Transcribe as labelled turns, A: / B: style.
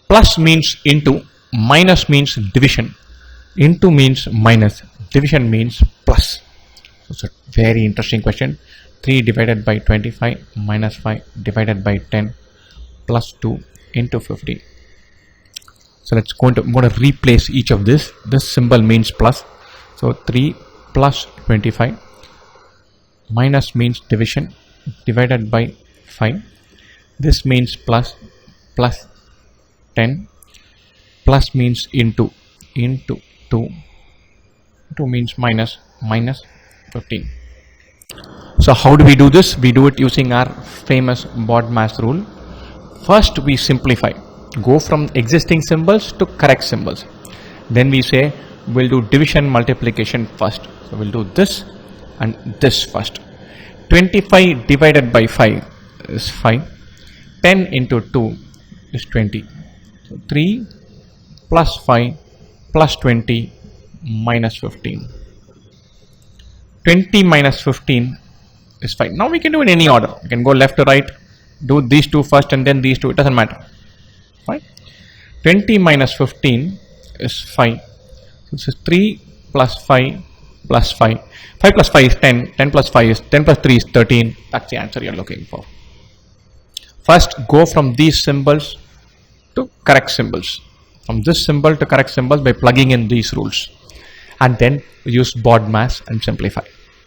A: Plus means into, minus means division, into means minus, division means plus. So it's a very interesting question. 3 divided by 25 minus 5 divided by 10 plus 2 into 50. So let's I'm going to replace each of this. This symbol means plus. So 3 plus 25 minus means division divided by 5. This means plus 10, plus means into 2, 2 means minus 15. So how do we do this? We do it using our famous BODMAS rule. First we simplify, go from existing symbols to correct symbols. Then we say we'll do division multiplication first. So we'll do this and this first. 25 divided by 5 is 5. 10 into 2 is 20. So 3 plus 5 plus 20 minus 15. 20 minus 15 is 5. Now we can do it in any order. We can go left to right, do these two first and then these two. It doesn't matter. Fine. 20 minus 15 is 5. So this is 3 plus 5 plus 5. 5 plus 5 is 10. 10 plus 5 is 10 plus 3 is 13. That's the answer you're looking for. First, go from these symbols to correct symbols. From this symbol to correct symbols by plugging in these rules. And then use BODMAS and simplify.